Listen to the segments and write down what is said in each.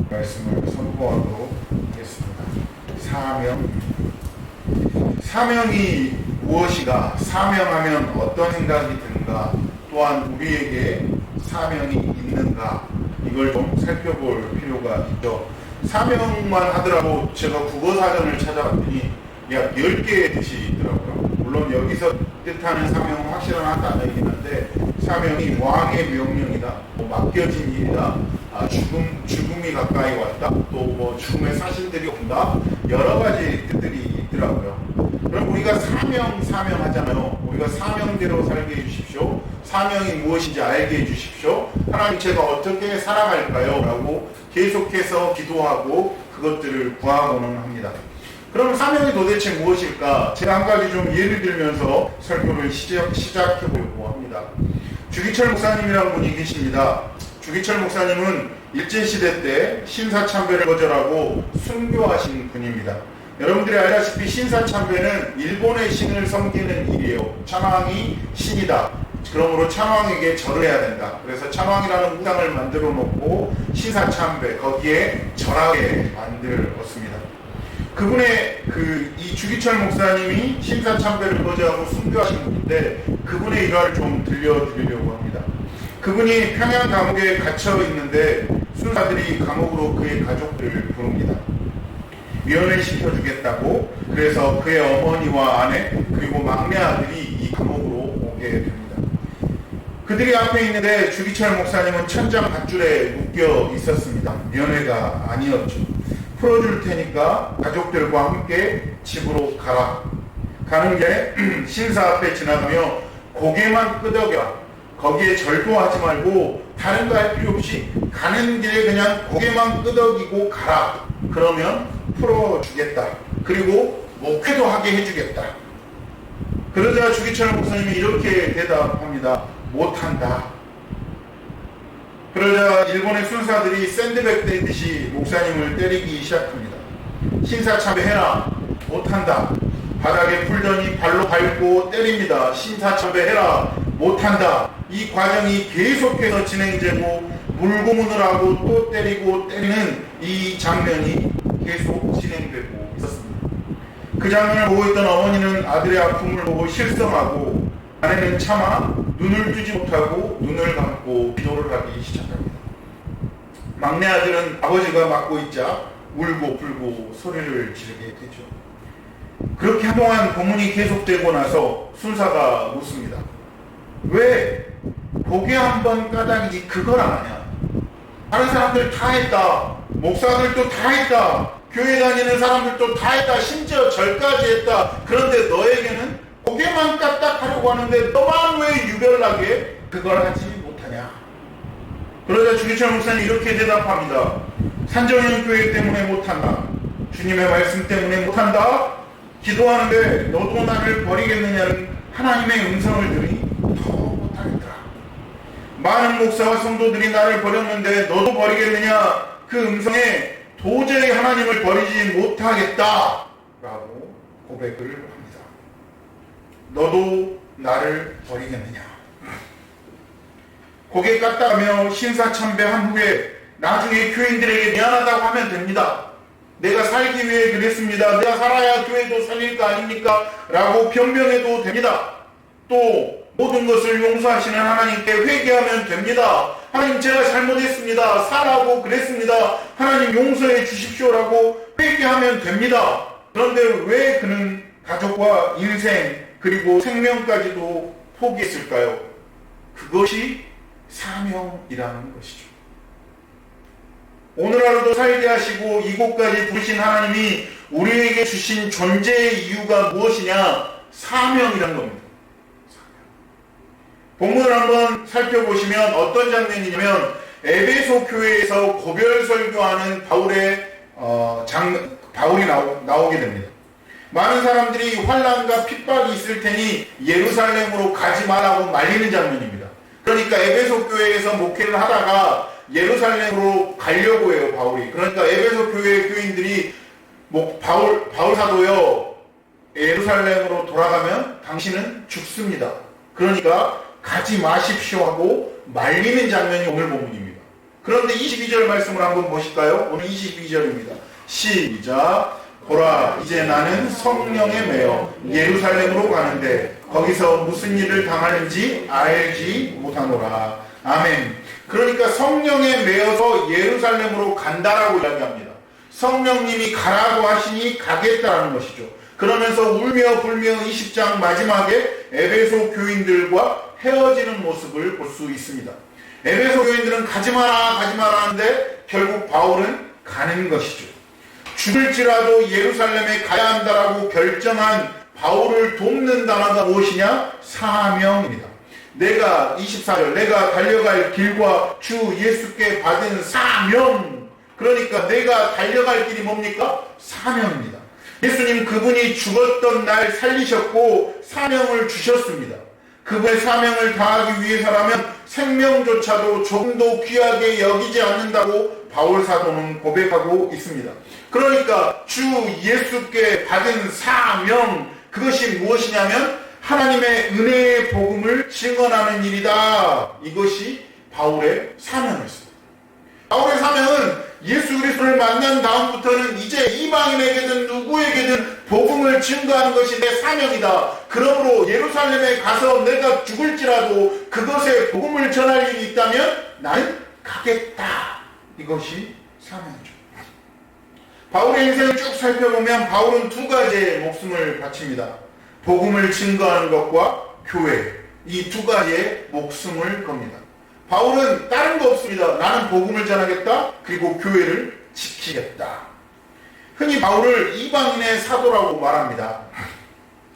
말씀을 선포하도록 하겠습니다. 사명이 무엇이가, 사명하면 어떤 생각이 드는가, 또한 우리에게 사명이 있는가, 이걸 좀 살펴볼 필요가 있죠. 사명만 하더라도 제가 국어사전을 찾아봤더니 약 10개의 뜻이 있더라고요. 물론 여기서 뜻하는 사명은 확실한 단어이긴 한데, 사명이 왕의 명령이다, 맡겨진 일이다, 죽음이 가까이 왔다, 또 죽음의 사신들이 온다, 여러 가지 뜻들이 있더라고요. 그럼 우리가 사명하잖아요. 우리가 사명대로 살게 해주십시오. 사명이 무엇인지 알게 해주십시오. 하나님, 제가 어떻게 살아갈까요? 라고 계속해서 기도하고 그것들을 구하고는 합니다. 그럼 사명이 도대체 무엇일까? 제가 한 가지 좀 예를 들면서 설교를 시작해 보려고 합니다. 주기철 목사님이라는 분이 계십니다. 주기철 목사님은 일제시대 때 신사참배를 거절하고 순교하신 분입니다. 여러분들이 알다시피 신사참배는 일본의 신을 섬기는 일이에요. 찬왕이 신이다. 그러므로 찬왕에게 절을 해야 된다. 그래서 찬왕이라는 우상을 만들어 놓고 신사참배, 거기에 절하게 만들었습니다. 그분의 이 주기철 목사님이 신사참배를 거절하고 순교하신 분인데, 그분의 일화를 좀 들려드리려고 합니다. 그분이 평양 감옥에 갇혀 있는데 순사들이 감옥으로 그의 가족들을 부릅니다. 위원회 시켜주겠다고. 그래서 그의 어머니와 아내 그리고 막내 아들이 이 감옥으로 오게 됩니다. 그들이 앞에 있는데 주기철 목사님은 천장 밧줄에 묶여 있었습니다. 면회가 아니었죠. 풀어줄 테니까 가족들과 함께 집으로 가라. 가는 길에 신사 앞에 지나가며 고개만 끄덕여. 거기에 절도 하지 말고 다른 거 할 필요 없이 가는 길에 그냥 고개만 끄덕이고 가라. 그러면 풀어주겠다. 그리고 목회도 하게 해주겠다. 그러자 주기철 목사님이 이렇게 대답합니다. 못한다. 그러자 일본의 순사들이 샌드백 떼듯이 목사님을 때리기 시작합니다. 신사참배 해라. 못한다. 바닥에 풀더니 발로 밟고 때립니다. 신사참배 해라. 못한다. 이 과정이 계속해서 진행되고 물고문을 하고 또 때리고 때리는 이 장면이 계속 진행되고 있었습니다. 그 장면을 보고 있던 어머니는 아들의 아픔을 보고 실성하고, 아내는 차마 눈을 뜨지 못하고 눈을 감고 기도를 하기 시작합니다. 막내 아들은 아버지가 맡고 있자 울고 불고 소리를 지르게 되죠. 그렇게 한동안 고문이 계속되고 나서 순사가 묻습니다. 왜 고개 한번 까다니기 그걸 안 하냐? 다른 사람들 다 했다. 목사들도 다 했다. 교회 다니는 사람들도 다 했다. 심지어 절까지 했다. 그런데 너에게는 고개만 까딱하려고 하는데 너만 왜 유별나게 그걸 하지 못하냐? 그러자 주기철 목사님 이렇게 대답합니다. 산정형 교회 때문에 못한다. 주님의 말씀 때문에 못한다. 기도하는데 너도 나를 버리겠느냐는 하나님의 음성을 들으니 더 못하겠더라. 많은 목사와 성도들이 나를 버렸는데 너도 버리겠느냐? 그 음성에 도저히 하나님을 버리지 못하겠다 라고 고백을 합니다. 너도 나를 버리겠느냐? 고개 까딱하며 신사참배한 후에 나중에 교인들에게 미안하다고 하면 됩니다. 내가 살기 위해 그랬습니다. 내가 살아야 교회도 살릴 거 아닙니까? 라고 변명해도 됩니다. 또 모든 것을 용서하시는 하나님께 회개하면 됩니다. 하나님, 제가 잘못했습니다. 사라고 그랬습니다. 하나님 용서해 주십시오라고 회개하면 됩니다. 그런데 왜 그는 가족과 인생 그리고 생명까지도 포기했을까요? 그것이 사명이라는 것이죠. 오늘 하루도 살게 하시고 이곳까지 부르신 하나님이 우리에게 주신 존재의 이유가 무엇이냐? 사명이란 겁니다. 본문을 한번 살펴보시면 어떤 장면이냐면, 에베소 교회에서 고별 설교하는 바울이 나오게 됩니다. 많은 사람들이 환난과 핍박이 있을 테니 예루살렘으로 가지 말라고 말리는 장면입니다. 그러니까 에베소 교회에서 목회를 하다가 예루살렘으로 가려고 해요, 바울이. 그러니까 에베소 교회 교인들이 바울 사도요, 예루살렘으로 돌아가면 당신은 죽습니다. 그러니까 가지 마십시오 하고 말리는 장면이 오늘 본문입니다. 그런데 22절 말씀을 한번 보실까요? 오늘 22절입니다. 시작. 보라, 이제 나는 성령에 매여 예루살렘으로 가는데 거기서 무슨 일을 당하는지 알지 못하노라. 아멘. 그러니까 성령에 매여서 예루살렘으로 간다라고 이야기합니다. 성령님이 가라고 하시니 가겠다라는 것이죠. 그러면서 울며 불며 20장 마지막에 에베소 교인들과 헤어지는 모습을 볼 수 있습니다. 에베소 교인들은 가지마라 하는데 결국 바울은 가는 것이죠. 죽을지라도 예루살렘에 가야 한다라고 결정한 바울을 돕는 단어가 무엇이냐? 사명입니다. 내가 24절 내가 달려갈 길과 주 예수께 받은 사명. 그러니까 내가 달려갈 길이 뭡니까? 사명입니다. 예수님 그분이 죽었던 날 살리셨고 사명을 주셨습니다. 그분의 사명을 다하기 위해서라면 생명조차도 조금도 귀하게 여기지 않는다고 바울 사도는 고백하고 있습니다. 그러니까 주 예수께 받은 사명, 그것이 무엇이냐면 하나님의 은혜의 복음을 증언하는 일이다. 이것이 바울의 사명이었습니다. 바울의 사명은 예수 그리스도를 만난 다음부터는 이제 이방인에게든 누구에게든 복음을 증거하는 것이 내 사명이다. 그러므로 예루살렘에 가서 내가 죽을지라도 그것에 복음을 전할 일이 있다면 나는 가겠다. 이것이 사명이죠. 바울의 인생을 쭉 살펴보면 바울은 두 가지의 목숨을 바칩니다. 복음을 증거하는 것과 교회, 이 두 가지의 목숨을 겁니다. 바울은 다른 거 없습니다. 나는 복음을 전하겠다. 그리고 교회를 지키겠다. 흔히 바울을 이방인의 사도라고 말합니다.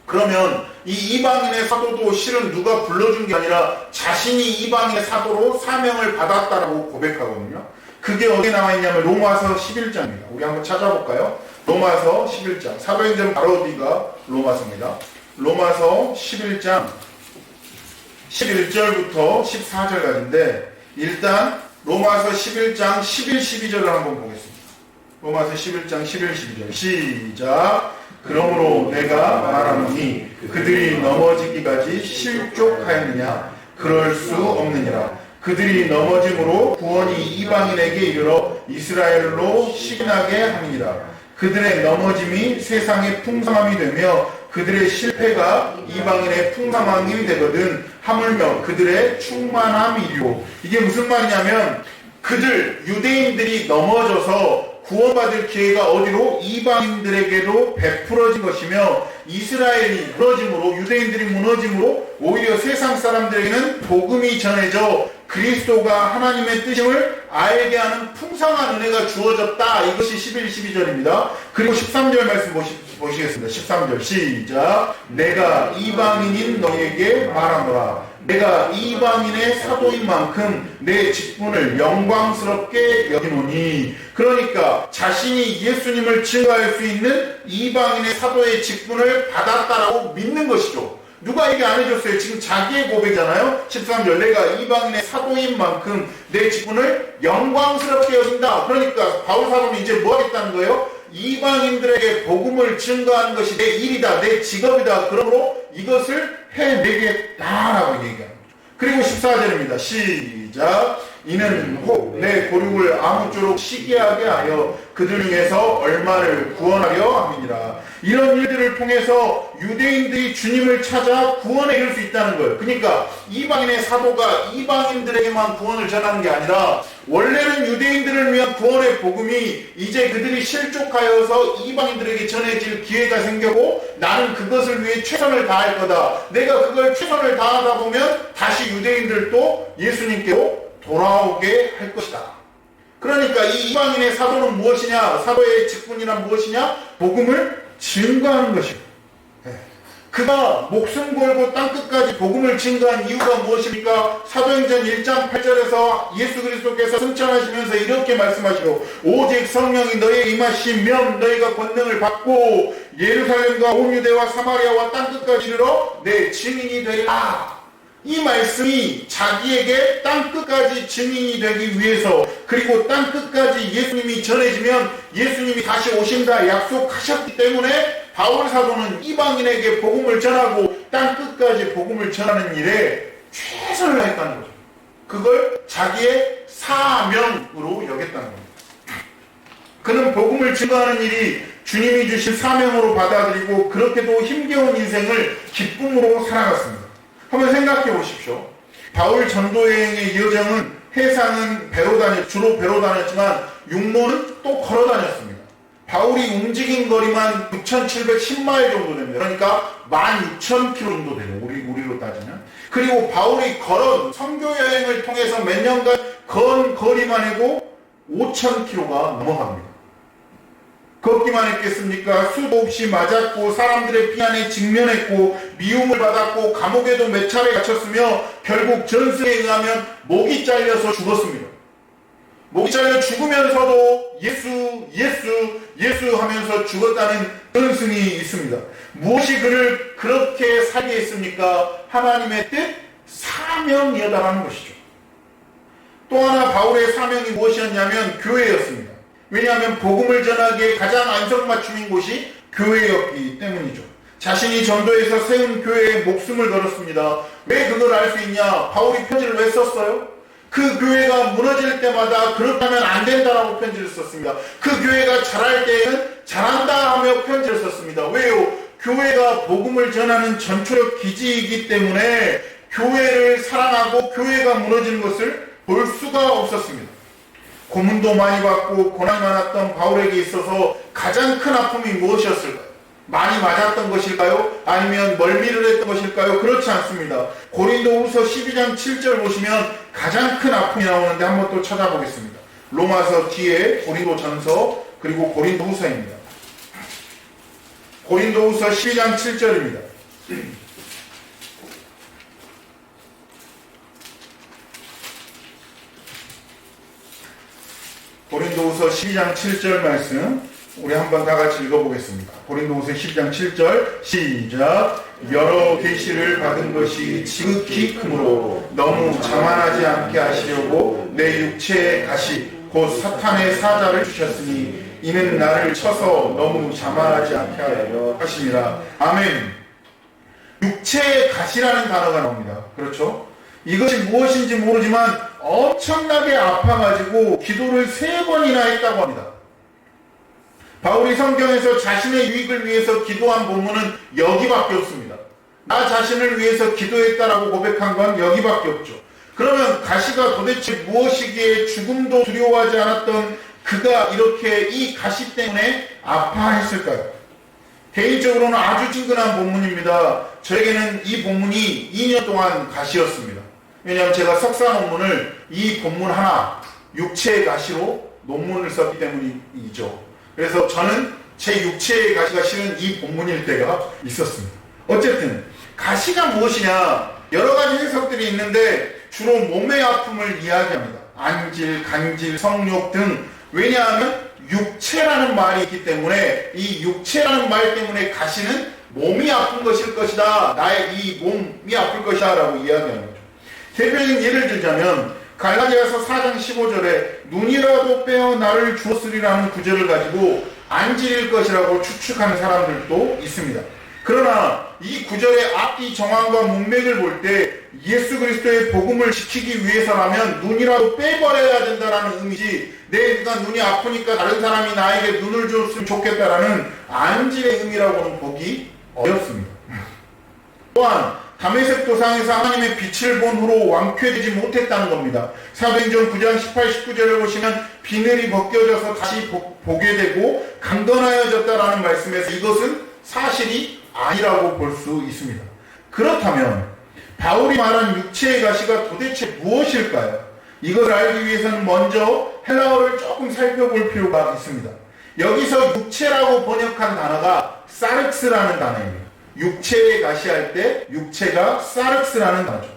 그러면 이 이방인의 사도도 실은 누가 불러준 게 아니라 자신이 이방인의 사도로 사명을 받았다라고 고백하거든요. 그게 어디에 나와 있냐면 로마서 11장입니다. 우리 한번 찾아볼까요? 로마서 11장. 사도행전 바로 어디가 로마서입니다. 로마서 11장 11절부터 14절까지인데 일단 로마서 11장 11, 12절을 한번 보겠습니다. 로마서 11장 11, 12절 시작. 그러므로 내가 말하노니 그들이 넘어지기까지 실족하였느냐? 그럴 수 없느니라. 그들이 넘어짐으로 구원이 이방인에게 이르러 이스라엘로 시인하게 함이니라. 그들의 넘어짐이 세상의 풍성함이 되며 그들의 실패가 이방인의 풍성함이 되거든 하물며 그들의 충만함이요. 이게 무슨 말이냐면 그들 유대인들이 넘어져서 구원받을 기회가 어디로? 이방인들에게도 베풀어진 것이며 이스라엘이 무너짐으로 유대인들이 무너짐으로 오히려 세상 사람들에게는 복음이 전해져 그리스도가 하나님의 뜻임을 알게 하는 풍성한 은혜가 주어졌다. 이것이 11, 12절입니다. 그리고 13절 말씀 보시겠습니다. 13절 시작. 내가 이방인인 너희에게 말하노라. 내가 이방인의 사도인 만큼 내 직분을 영광스럽게 여기노니. 그러니까 자신이 예수님을 증거할 수 있는 이방인의 사도의 직분을 받았다라고 믿는 것이죠. 누가 얘기 안 해줬어요. 지금 자기의 고백이잖아요. 13절 내가 이방인의 사도인 만큼 내 직분을 영광스럽게 여긴다. 그러니까 바울 사도는 이제 뭐 하겠다는 거예요? 이방인들에게 복음을 증거하는 것이 내 일이다. 내 직업이다. 그러므로 이것을 해내겠다라고 얘기합니다. 그리고 14절입니다. 시작. 이는 혹 내 고륙을 아무쪼록 시기하게 하여 그들 중에서 얼마를 구원하려 함이니라. 이런 일들을 통해서 유대인들이 주님을 찾아 구원에 이를 수 있다는 거예요. 그러니까 이방인의 사도가 이방인들에게만 구원을 전하는 게 아니라 원래는 유대인들을 위한 구원의 복음이 이제 그들이 실족하여서 이방인들에게 전해질 기회가 생겼고 나는 그것을 위해 최선을 다할 거다. 내가 그걸 최선을 다하다 보면 다시 유대인들도 예수님께로 돌아오게 할 것이다. 그러니까 이 이방인의 사도는 무엇이냐? 사도의 직분이란 무엇이냐? 복음을 증거하는 것이고 그가 목숨 걸고 땅끝까지 복음을 증거한 이유가 무엇입니까? 사도행전 1장 8절에서 예수 그리스도께서 승천하시면서 이렇게 말씀하시고 오직 성령이 너희에 임하시면 너희가 권능을 받고 예루살렘과 온 유대와 사마리아와 땅끝까지 이르러 내 증인이 되리라. 이 말씀이 자기에게 땅끝까지 증인이 되기 위해서 그리고 땅끝까지 예수님이 전해지면 예수님이 다시 오신다 약속하셨기 때문에 바울 사도는 이방인에게 복음을 전하고 땅끝까지 복음을 전하는 일에 최선을 다했다는 거죠. 그걸 자기의 사명으로 여겼다는 겁니다. 그는 복음을 증거하는 일이 주님이 주신 사명으로 받아들이고 그렇게도 힘겨운 인생을 기쁨으로 살아갔습니다. 한번 생각해 보십시오. 바울 전도 여행의 여정은 해상은 주로 배로 다녔지만 육로는 또 걸어 다녔습니다. 바울이 움직인 거리만 6,710마일 정도 됩니다. 그러니까 16,000km 정도 돼요. 우리로 따지면. 그리고 바울이 걸은 선교 여행을 통해서 몇 년간 건 거리만 해도 5,000km가 넘어갑니다. 걷기만 했겠습니까? 수도 없이 맞았고 사람들의 비난에 직면했고 미움을 받았고 감옥에도 몇 차례 갇혔으며 결국 전승에 의하면 목이 잘려서 죽었습니다. 목이 잘려 죽으면서도 예수 하면서 죽었다는 전승이 있습니다. 무엇이 그를 그렇게 살게 했습니까? 하나님의 뜻, 사명이었다는 것이죠. 또 하나 바울의 사명이 무엇이었냐면 교회였습니다. 왜냐하면 복음을 전하기에 가장 안성맞춤인 곳이 교회였기 때문이죠. 자신이 전도해서 세운 교회에 목숨을 걸었습니다. 왜 그걸 알 수 있냐? 바울이 편지를 왜 썼어요? 그 교회가 무너질 때마다 그렇다면 안 된다라고 편지를 썼습니다. 그 교회가 잘할 때에는 잘한다 하며 편지를 썼습니다. 왜요? 교회가 복음을 전하는 전초적 기지이기 때문에 교회를 사랑하고 교회가 무너지는 것을 볼 수가 없었습니다. 고문도 많이 받고 고난이 많았던 바울에게 있어서 가장 큰 아픔이 무엇이었을까요? 많이 맞았던 것일까요? 아니면 멀미를 했던 것일까요? 그렇지 않습니다. 고린도후서 12장 7절 보시면 가장 큰 아픔이 나오는데 한번 또 찾아보겠습니다. 로마서 뒤에 고린도전서 그리고 고린도후서입니다. 고린도후서 12장 7절입니다. 고린도후서 12장 7절 말씀 우리 한번 다 같이 읽어보겠습니다. 고린도후서 12장 7절 시작. 여러 계시를 받은 것이 지극히 크므로 너무 자만하지 않게 하시려고 내 육체의 가시 곧 사탄의 사자를 주셨으니 이는 나를 쳐서 너무 자만하지 않게 하려 하심이라. 아멘. 육체의 가시라는 단어가 나옵니다. 그렇죠? 이것이 무엇인지 모르지만 엄청나게 아파가지고 기도를 3번이나 했다고 합니다. 바울이 성경에서 자신의 유익을 위해서 기도한 본문은 여기밖에 없습니다. 나 자신을 위해서 기도했다라고 고백한 건 여기밖에 없죠. 그러면 가시가 도대체 무엇이기에 죽음도 두려워하지 않았던 그가 이렇게 이 가시 때문에 아파했을까요? 개인적으로는 아주 친근한 본문입니다. 저에게는 이 본문이 2년 동안 가시였습니다. 왜냐하면 제가 석사 논문을 이 본문 하나 육체의 가시로 논문을 썼기 때문이죠. 그래서 저는 제 육체의 가시가 실은 이 본문일 때가 있었습니다. 어쨌든 가시가 무엇이냐 여러 가지 해석들이 있는데 주로 몸의 아픔을 이야기합니다. 안질, 간질, 성욕 등. 왜냐하면 육체라는 말이 있기 때문에 이 육체라는 말 때문에 가시는 몸이 아픈 것일 것이다. 나의 이 몸이 아플 것이다 라고 이야기하는 거죠. 대표적인 예를 들자면 갈라디아서 4장 15절에 눈이라도 빼어 나를 주었으리라는 구절을 가지고 안질일 것이라고 추측하는 사람들도 있습니다. 그러나 이 구절의 앞뒤 정황과 문맥을 볼 때 예수 그리스도의 복음을 지키기 위해서라면 눈이라도 빼버려야 된다는 의미지 내가 눈이 아프니까 다른 사람이 나에게 눈을 줬으면 좋겠다라는 안질의 의미라고는 보기 어렵습니다. 또한 다메섹 도상에서 하나님의 빛을 본 후로 완쾌되지 못했다는 겁니다. 사도행전 9장 18, 19절을 보시면 비늘이 벗겨져서 다시 보게 되고 강건하여졌다라는 말씀에서 이것은 사실이 아니라고 볼 수 있습니다. 그렇다면 바울이 말한 육체의 가시가 도대체 무엇일까요? 이걸 알기 위해서는 먼저 헬라어를 조금 살펴볼 필요가 있습니다. 여기서 육체라고 번역한 단어가 사륵스라는 단어입니다. 육체의 가시할 때 육체가 사륵스라는 단어죠.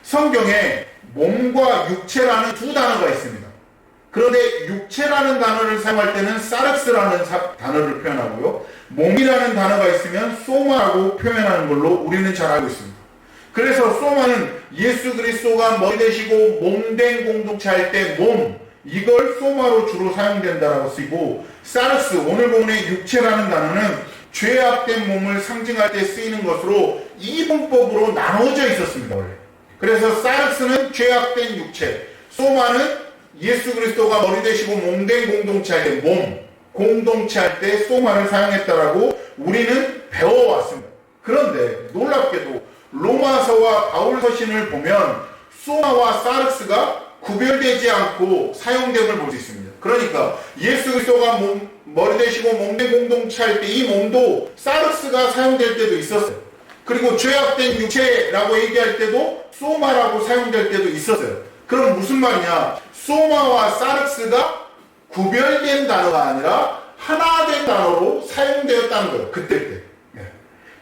성경에 몸과 육체라는 두 단어가 있습니다. 그런데 육체라는 단어를 사용할 때는 사륵스라는 단어를 표현하고요. 몸이라는 단어가 있으면 소마라고 표현하는 걸로 우리는 잘 알고 있습니다. 그래서 소마는 예수 그리스도가 머리 되시고 몸된 공동체 할 때 몸, 이걸 소마로 주로 사용된다라고 쓰이고, 사르스, 오늘 본문의 육체라는 단어는 죄악된 몸을 상징할 때 쓰이는 것으로 이분법으로 나눠져 있었습니다. 원래 그래서 사르스는 죄악된 육체, 소마는 예수 그리스도가 머리 되시고 몸된 공동체 할 때, 몸, 공동체 할 때 소마를 사용했다라고 우리는 배워왔습니다. 그런데 놀랍게도 로마서와 바울서신을 보면 소마와 사르스가 구별되지 않고 사용됨을 볼 수 있습니다. 그러니까 예수 그리스도가 머리 되시고 몸된 공동체 할 때 이 몸도 사르스가 사용될 때도 있었어요. 그리고 죄악된 육체라고 얘기할 때도 소마라고 사용될 때도 있었어요. 그럼 무슨 말이냐? 소마와 사르스가 구별된 단어가 아니라 하나 된 단어로 사용되었다는 거예요. 그때.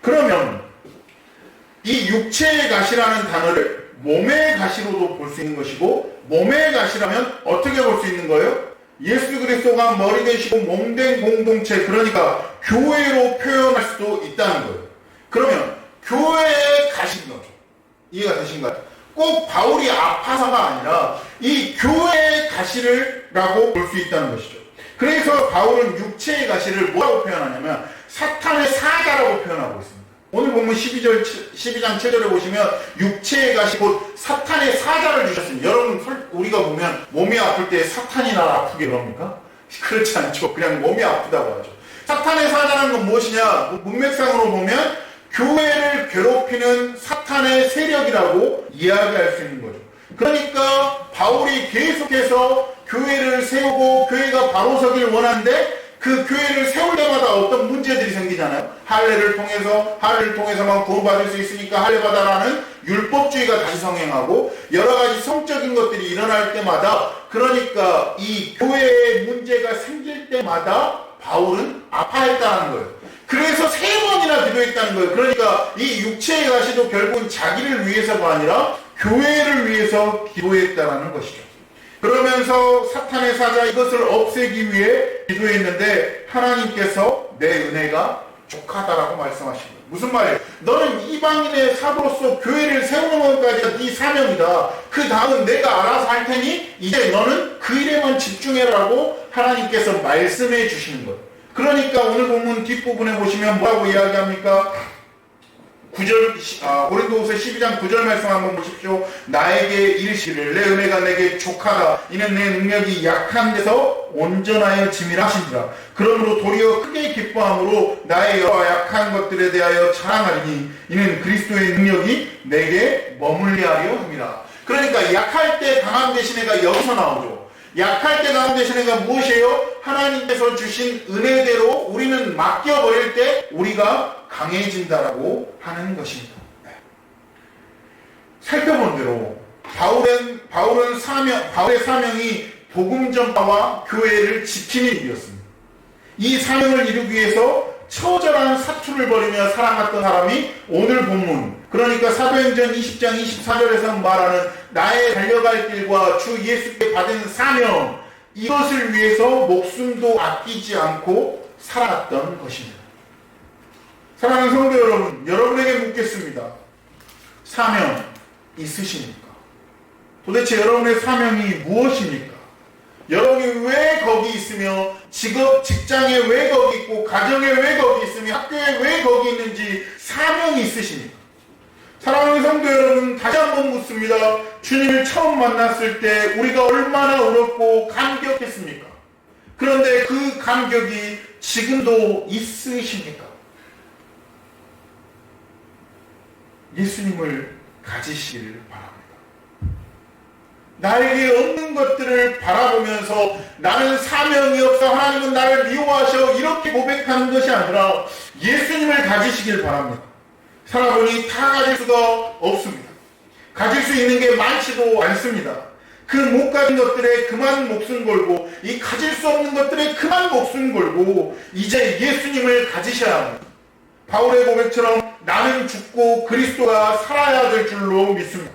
그러면 이 육체의 가시라는 단어를 몸의 가시로도 볼 수 있는 것이고, 몸의 가시라면 어떻게 볼 수 있는 거예요? 예수 그리스도가 머리 되시고 몸된 공동체, 그러니까 교회로 표현할 수도 있다는 거예요. 그러면 교회의 가시인 거죠. 이해가 되신가요? 꼭 바울이 아파서가 아니라 이 교회의 가시라고 볼 수 있다는 것이죠. 그래서 바울은 육체의 가시를 뭐라고 표현하냐면 사탄의 사자라고 표현하고 있습니다. 오늘 보면 12장 7절에 보시면 육체의 가시 곧 사탄의 사자를 주셨습니다. 여러분, 우리가 보면 몸이 아플 때 사탄이 날 아프게 그럽니까? 그렇지 않죠. 그냥 몸이 아프다고 하죠. 사탄의 사자라는 건 무엇이냐? 문맥상으로 보면 교회를 괴롭히는 사탄의 세력이라고 이야기할 수 있는 거죠. 그러니까 바울이 계속해서 교회를 세우고 교회가 바로 서길 원하는데 그 교회를 세울 때마다 어떤 문제들이 생기잖아요. 할례를 통해서만 구원받을 수 있으니까 할례받아라는 율법주의가 다시 성행하고 여러 가지 성적인 것들이 일어날 때마다, 그러니까 이 교회에 문제가 생길 때마다 바울은 아파했다는 거예요. 그래서 3번이나 기도했다는 거예요. 그러니까 이 육체의 가시도 결국은 자기를 위해서가 아니라 교회를 위해서 기도했다는 것이죠. 그러면서 사탄의 사자 이것을 없애기 위해 기도했는데 하나님께서 내 은혜가 족하다라고 말씀하신 거예요. 무슨 말이에요? 너는 이방인의 사도로서 교회를 세우는 것까지가 네 사명이다. 그 다음은 내가 알아서 할 테니 이제 너는 그 일에만 집중해라고 하나님께서 말씀해 주시는 거예요. 그러니까 오늘 본문 뒷부분에 보시면 뭐라고 이야기합니까? 9절, 고린도후서 12장 9절 말씀 한번 보십시오. 나에게 이르시기를 내 은혜가 내게 족하다. 이는 내 능력이 약한 데서 온전하여 짐이라 하시니라. 그러므로 도리어 크게 기뻐함으로 나의 여러 약한 것들에 대하여 자랑하리니 이는 그리스도의 능력이 내게 머물게 하려 함이라. 그러니까 약할 때 강함 되시네가 여기서 나오죠. 약할 때 강함 되시네가 무엇이에요? 하나님께서 주신 은혜대로 우리는 맡겨버릴 때 우리가 강해진다라고 하는 것입니다. 살펴본 대로 바울의 사명이 복음 전파와 교회를 지키는 일이었습니다. 이 사명을 이루기 위해서 처절한 사투를 벌이며 살아갔던 사람이 오늘 본문, 그러니까 사도행전 20장 24절에서 말하는 나의 달려갈 길과 주 예수께 받은 사명, 이것을 위해서 목숨도 아끼지 않고 살아갔던 것입니다. 사랑하는 성도 여러분, 여러분에게 묻겠습니다. 사명 있으십니까? 도대체 여러분의 사명이 무엇입니까? 여러분이 왜 거기 있으며 직장에 왜 거기 있고 가정에 왜 거기 있으며 학교에 왜 거기 있는지 사명이 있으십니까? 사랑하는 성도 여러분, 다시 한번 묻습니다. 주님을 처음 만났을 때 우리가 얼마나 울었고 감격했습니까? 그런데 그 감격이 지금도 있으십니까? 예수님을 가지시길 바랍니다. 나에게 없는 것들을 바라보면서 나는 사명이 없어 하나님은 나를 미워하셔 이렇게 고백하는 것이 아니라 예수님을 가지시길 바랍니다. 살아보니 다 가질 수가 없습니다. 가질 수 있는 게 많지도 않습니다. 그 못 가진 것들에 그만 목숨 걸고 이 가질 수 없는 것들에 그만 목숨 걸고 이제 예수님을 가지셔야 합니다. 바울의 고백처럼 나는 죽고 그리스도가 살아야 될 줄로 믿습니다.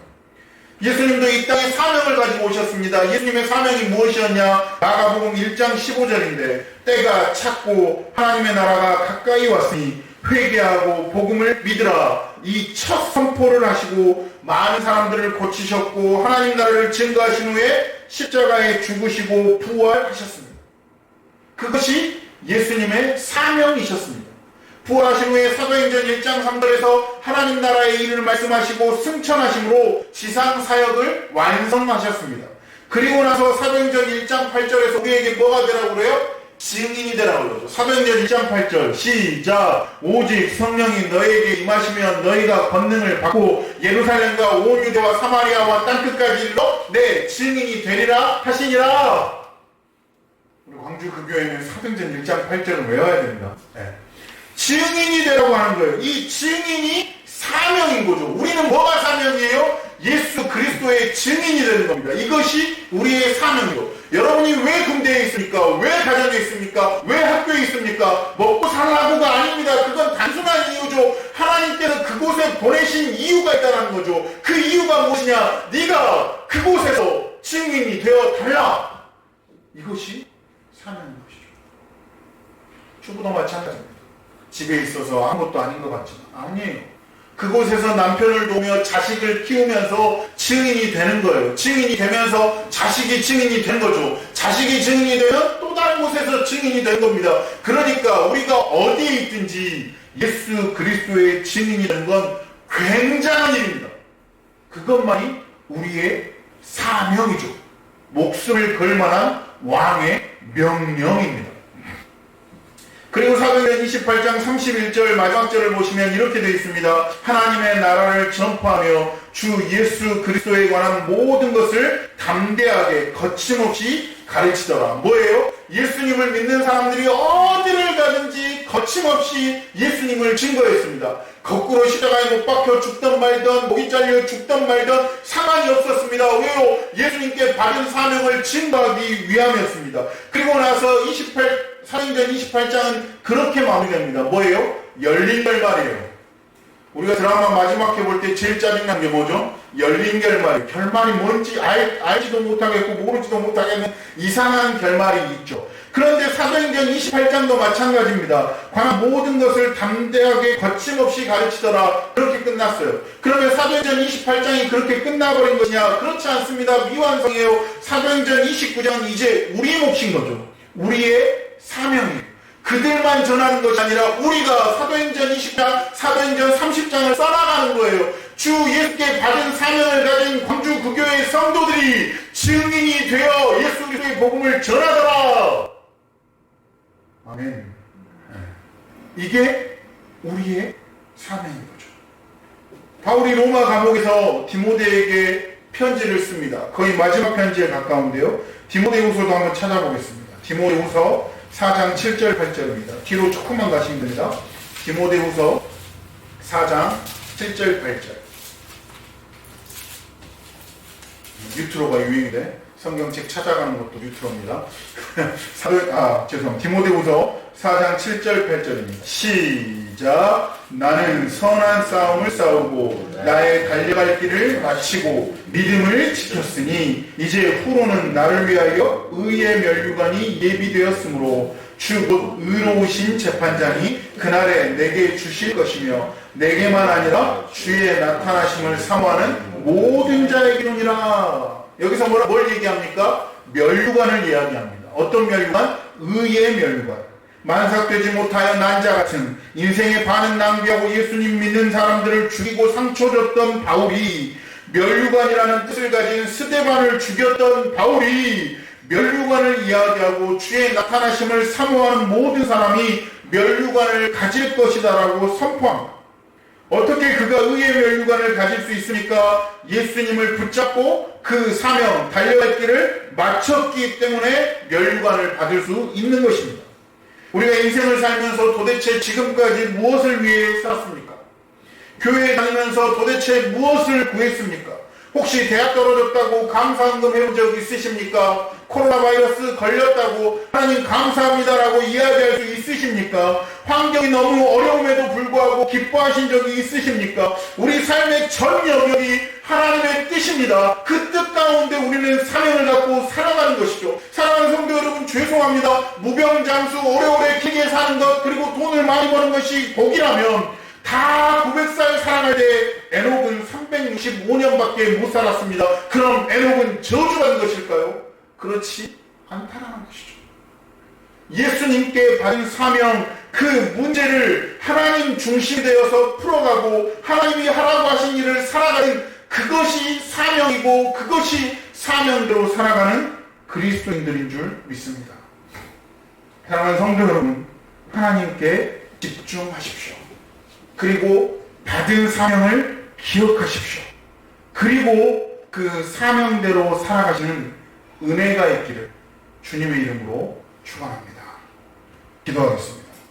예수님도 이 땅에 사명을 가지고 오셨습니다. 예수님의 사명이 무엇이었냐? 마가복음 1장 15절인데 때가 찼고 하나님의 나라가 가까이 왔으니 회개하고 복음을 믿으라. 이 첫 선포를 하시고 많은 사람들을 고치셨고 하나님 나라를 증거하신 후에 십자가에 죽으시고 부활하셨습니다. 그것이 예수님의 사명이셨습니다. 부활하신 후에 사도행전 1장 3절에서 하나님 나라의 일을 말씀하시고 승천하심으로 지상 사역을 완성하셨습니다. 그리고 나서 사도행전 1장 8절에서 우리에게 뭐가 되라고 그래요? 증인이 되라고 그러죠. 사도행전 1장 8절 시작. 오직 성령이 너에게 임하시면 너희가 권능을 받고 예루살렘과 온 유대와 사마리아와 땅끝까지 일러 내 증인이 되리라 하시니라. 우리 광주 그 교회는 사도행전 1장 8절을 외워야 됩니다. 네. 증인이 되라고 하는 거예요. 이 증인이 사명인 거죠. 우리는 뭐가 사명이에요? 예수 그리스도의 증인이 되는 겁니다. 이것이 우리의 사명이고, 여러분이 왜 군대에 있습니까? 왜 가정에 있습니까? 왜 학교에 있습니까? 먹고 살라고가 아닙니다. 그건 단순한 이유죠. 하나님께서 그곳에 보내신 이유가 있다는 거죠. 그 이유가 무엇이냐? 네가 그곳에서 증인이 되어 달라. 이것이 사명인 것이죠. 주부도 마찬가지입니다. 집에 있어서 아무것도 아닌 것 같지만 아니에요. 그곳에서 남편을 도우며 자식을 키우면서 증인이 되는 거예요. 증인이 되면서 자식이 증인이 되는 거죠. 자식이 증인이 되면 또 다른 곳에서 증인이 되는 겁니다. 그러니까 우리가 어디에 있든지 예수 그리스도의 증인이 되는 건 굉장한 일입니다. 그것만이 우리의 사명이죠. 목숨을 걸 만한 왕의 명령입니다. 그리고 사도행전 28장 31절 마지막 절을 보시면 이렇게 되어 있습니다. 하나님의 나라를 전파하며 주 예수 그리스도에 관한 모든 것을 담대하게 거침없이 가르치더라. 뭐예요? 예수님을 믿는 사람들이 어디를 가든지 거침없이 예수님을 증거했습니다. 거꾸로 십자가에 못 박혀 죽던 말던, 목이 잘려 죽던 말던 상관이 없었습니다. 왜요? 예수님께 받은 사명을 증거하기 위함이었습니다. 그리고 나서 사도행전 28장은 그렇게 마무리됩니다. 뭐예요? 열린 결말이에요. 우리가 드라마 마지막 해볼 때 제일 짜증난 게 뭐죠? 열린 결말이에요. 결말이 뭔지 알지도 못하겠고 모르지도 못하겠는 이상한 결말이 있죠. 그런데 사도행전 28장도 마찬가지입니다. 관한 모든 것을 담대하게 거침없이 가르치더라. 그렇게 끝났어요. 그러면 사도행전 28장이 그렇게 끝나버린 것이냐? 그렇지 않습니다. 미완성이에요. 사도행전 29장은 이제 우리의 몫인 거죠. 우리의 사명이에요. 그들만 전하는 것이 아니라 우리가 사도행전 20장, 사도행전 30장을 써나가는 거예요. 주 예수께 받은 사명을 가진 광주 그 교회의 성도들이 증인이 되어 예수 그리스도의 복음을 전하더라. 아멘. 이게 우리의 사명인 거죠. 바울이 로마 감옥에서 디모데에게 편지를 씁니다. 거의 마지막 편지에 가까운데요. 디모데후서도 한번 찾아보겠습니다. 디모데후서 4장 7절 8절입니다. 뒤로 조금만 가시면 됩니다. 디모데후서 4장 7절 8절. 뉴트로가 유행인데 성경책 찾아가는 것도 뉴트로입니다. 디모데후서 4장 7절 8절입니다. 시작. 나는 선한 싸움을 싸우고 나의 달려갈 길을 마치고 믿음을 지켰으니 이제 후로는 나를 위하여 의의 면류관이 예비되었으므로 주 곧 의로우신 재판장이 그날에 내게 주실 것이며 내게만 아니라 주의 나타나심을 사모하는 모든 자에게로니라. 여기서 뭘 얘기합니까? 면류관을 이야기합니다. 어떤 면류관? 의의 면류관. 만삭되지 못하여 난자 같은 인생의 반은 낭비하고 예수님 믿는 사람들을 죽이고 상처 줬던 바울이, 면류관이라는 뜻을 가진 스데반을 죽였던 바울이 면류관을 이야기하고 주의 나타나심을 사모하는 모든 사람이 면류관을 가질 것이다라고 선포합니다. 어떻게 그가 의의 면류관을 가질 수 있습니까? 예수님을 붙잡고 그 사명, 달려갈 길을 마쳤기 때문에 면류관을 받을 수 있는 것입니다. 우리가 인생을 살면서 도대체 지금까지 무엇을 위해 살았습니까? 교회에 다니면서 도대체 무엇을 구했습니까? 혹시 대학 떨어졌다고 감사헌금 해본 적 있으십니까? 코로나 바이러스 걸렸다고 하나님 감사합니다라고 이야기할 수 있으십니까? 환경이 너무 어려움에도 불구하고 기뻐하신 적이 있으십니까? 우리 삶의 전 영역이 하나님의 뜻입니다. 그 뜻 가운데 우리는 사명을 갖고 살아가는 것이죠. 사랑하는 성도 여러분, 죄송합니다. 무병장수 오래오래 길게 사는 것, 그리고 돈을 많이 버는 것이 복이라면 다 900살 살아갈 때 에녹은 365년밖에 못 살았습니다. 그럼 에녹은 저주받은 것일까요? 그렇지 않다라는 것이죠. 예수님께 받은 사명, 그 문제를 하나님 중심이 되어서 풀어가고 하나님이 하라고 하신 일을 살아가는 그것이 사명이고 그것이 사명대로 살아가는 그리스도인들인 줄 믿습니다. 사랑하는 성도 여러분, 하나님께 집중하십시오. 그리고 받은 사명을 기억하십시오. 그리고 그 사명대로 살아가시는 은혜가 있기를 주님의 이름으로 축원합니다. 기도하겠습니다.